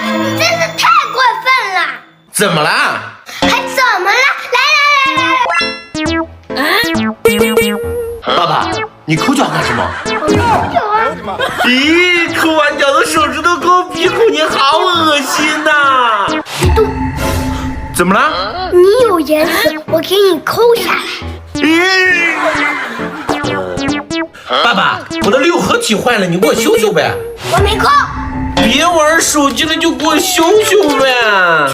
你真是太过分了！怎么了？还怎么了？来！爸爸，你抠脚干什么？我没有啊！咦，抠完脚的手指头抠鼻孔，你好恶心呐！别动！怎么了？你有颜色，我给你抠下来。爸爸，我的六合体坏了，你给我修修呗。我没抠，别玩手机了，就给我修修呗。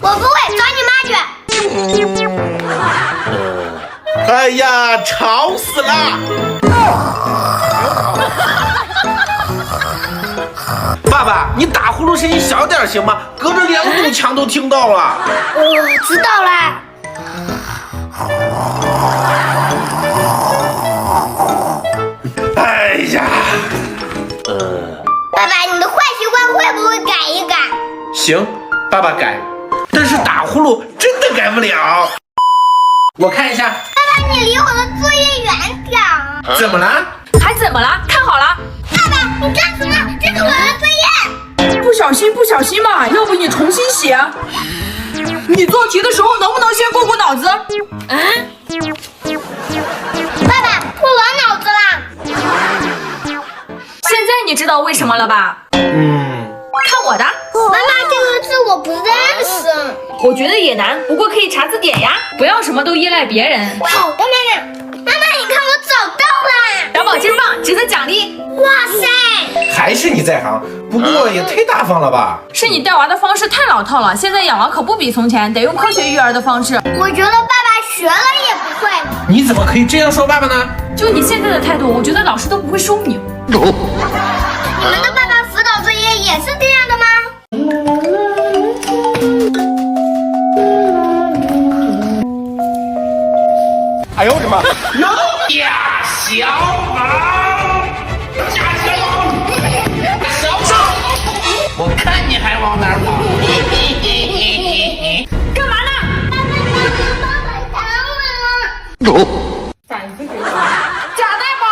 我不会，找你妈去。哎呀，吵死了！爸爸，你打呼噜声音小点行吗？隔着2堵墙都听到了。我知道啦。哎呀，爸爸，你的坏习惯会不会改一改？行，爸爸改，但是打呼噜真的改不了。我看一下。爸爸，你离我的作业远点儿。怎么了？还怎么了？看好了。爸爸，你干什么？这是我的作业。不小心嘛，要不你重新写。你做题的时候能不能先过脑子？爸爸，过我脑子啦。现在你知道为什么了吧？看我的。妈妈，这个字我不认识。我觉得也难，不过可以查字典呀。不要什么都依赖别人。好的，妈妈。妈妈，你看我找到了，小宝金棒，值得奖励。哇塞！还是你在行，不过也太大方了吧？是你带娃的方式太老套了，现在养娃可不比从前，得用科学育儿的方式。我觉得爸爸学了也不会。你怎么可以这样说爸爸呢？就你现在的态度，我觉得老师都不会收你。你们的爸爸辅导作业也是这样的吗？哎呦我的妈！呀，小宝，小宝，我看你还往哪儿跑？干嘛呢？爸爸打我！反思给我。假代宝。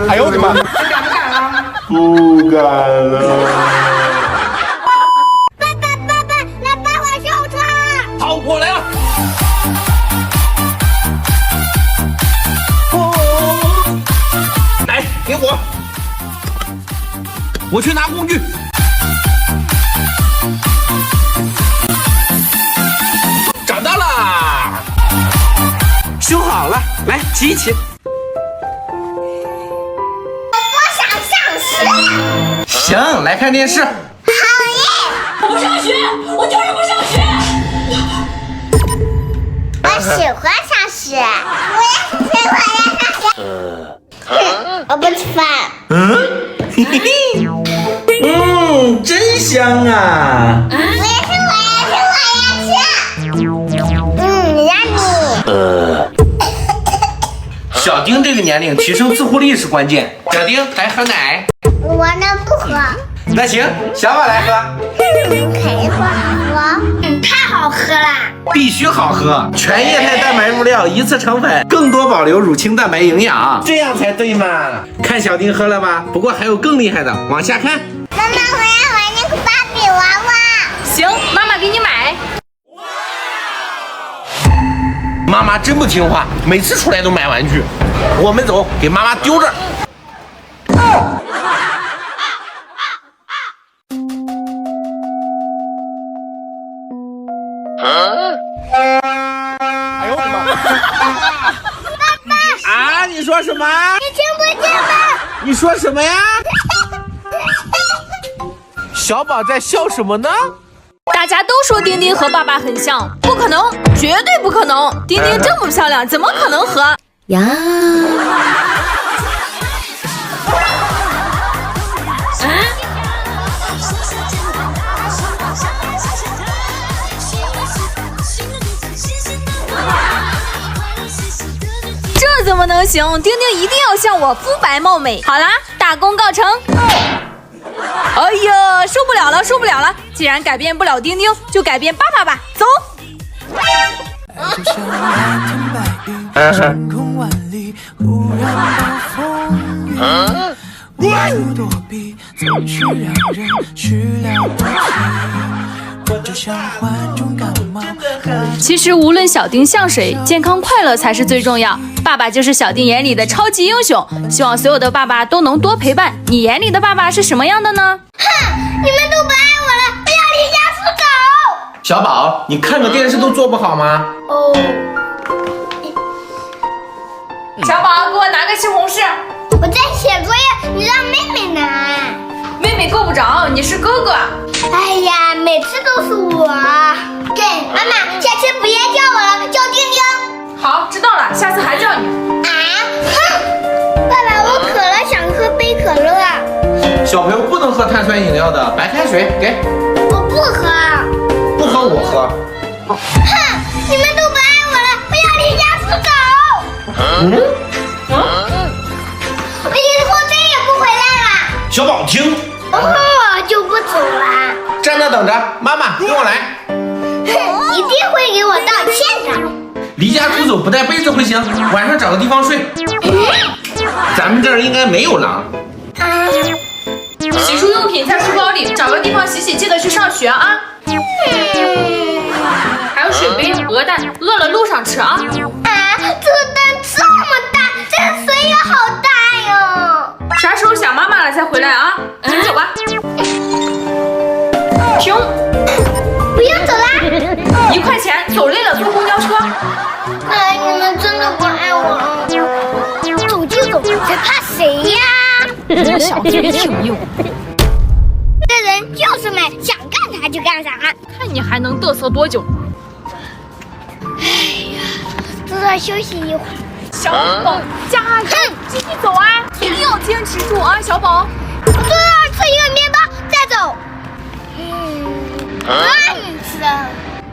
哎呦我的妈！敢不敢啊？不敢了。爸爸，来帮我修车！好，我来了。来，给我，我去拿工具。找到了，修好了，来骑一骑。我想上学。行，来看电视。好耶！我不上学，我就是不上学。我喜欢上学，我也喜欢上学。我不吃饭。嘿嘿嘿，真香啊！我也是。让你。小丁这个年龄提升自护力是关键。小丁来喝奶。我能不喝。那行，小宝来喝。陪我喝。太好喝啦！必须好喝，全液态蛋白入料，一次成粉，更多保留乳清蛋白营养，这样才对嘛。看小丁喝了吧？不过还有更厉害的，往下看。妈妈，我要玩那个芭比娃娃。行，妈妈给你买。妈妈真不听话，每次出来都买玩具。我们走，给妈妈丢这儿。哎呦我的妈！啊！你说什么？你听不见吗？你说什么呀？小宝在笑什么呢？大家都说丁丁和爸爸很像，不可能，绝对不可能。丁丁这么漂亮，怎么可能和呀？这怎么能行？丁丁一定要像我肤白貌美。好啦，大功告成。哎呀，受不了了，受不了了！既然改变不了丁丁，就改变爸爸吧。走。就像那天白云，晴空万里，忽然暴风雨。无处躲避，总是让人始料不及。我就像患重感冒。其实无论小丁像谁，健康快乐才是最重要。爸爸就是小丁眼里的超级英雄，希望所有的爸爸都能多陪伴。你眼里的爸爸是什么样的呢？哼，你们都不爱我了，我要离家出走。小宝，你看个电视都做不好吗？哦，小宝，给我拿个西红柿。我在写作业，你让妹妹拿。妹妹够不着，你是哥哥。哎呀，每次都是我。对，妈妈，下次不要叫我了，叫丁丁。好，知道了，下次还叫你。啊，哼！爸爸，我渴了，想喝杯可乐。小朋友不能喝碳酸饮料的，白开水给。我不喝。不喝我喝。哼！你们都不爱我了，我要离家出走。我以后再也不回来了。小宝听，我就不走了。站那等着，妈妈跟我来。哼，一定会给我道歉的。离家出走不带被子不行，晚上找个地方睡。咱们这儿应该没有狼。啊，洗漱用品在书包里，找个地方洗洗，记得去上学啊。还有水杯、鹅蛋，饿了路上吃啊。啊，这个蛋这么大，这个水也好大哟。啥时候想妈妈了再回来啊？你走吧。停不要走啦！1块钱，走累了坐公交车。哎，你们真的不爱我，走就走，还怕谁呀？这小嘴挺硬，这人就是美，想干啥就干啥。看你还能嘚瑟多久？多休息一会儿。小宝，加油，继续走啊！一定要坚持住啊，小宝。多吃一个面包再走。不让你吃。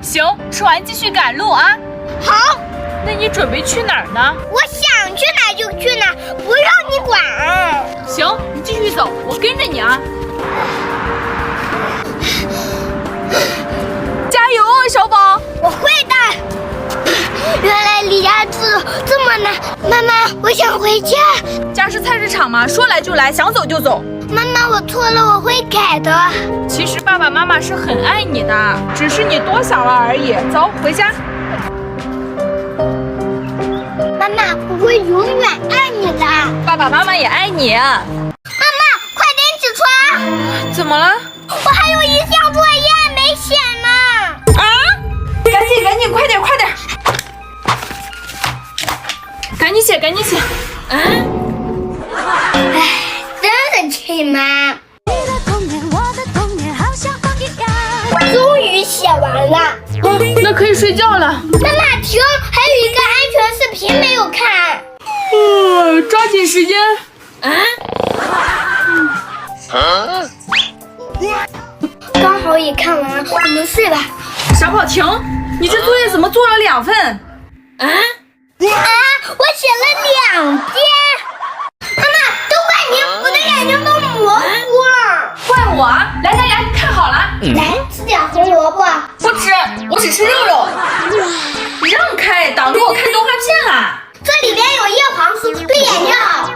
行，吃完继续赶路啊。好，那你准备去哪儿呢？我想去哪就去哪，不让你管。行，你继续走，我跟着你啊。加油啊，小宝！我会的。原来离家出走这么难，妈妈，我想回家。家是菜市场嘛，说来就来，想走就走。妈妈，我错了，我会改的。其实爸爸妈妈是很爱你的，只是你多想了而已。走，回家。妈妈，我会永远爱你的。爸爸妈妈也爱你。妈妈，快点起床！怎么了？我还有一项作业没写呢。啊！赶紧，快点！赶紧写。哎，真是气妈！终于写完了。那可以睡觉了。妈妈，停！还有一个安全视频没有看。抓紧时间。刚好也看完了，我们睡吧。小宝停！你这作业怎么做了2份？我写了2遍。妈妈，都怪你，我的眼睛都模糊了。怪我啊！来，看好了。来，吃点红萝卜。不吃，我只吃肉。让开，挡着我看动画片啦。这里边有叶黄素，对眼睛好。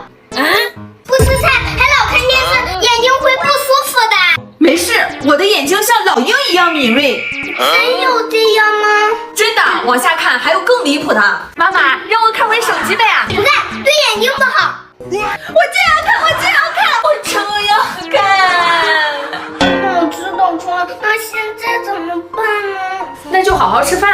不吃菜还老看电视，眼睛会不舒服的。没事，我的眼睛像老鹰一样敏锐。真有这样吗？真的，往下看还有更离谱的。妈妈，让我看回手机的呀。不看，对眼睛不好。我这样看，我这样看。我知道错了，那现在怎么办呢？那就好好吃饭。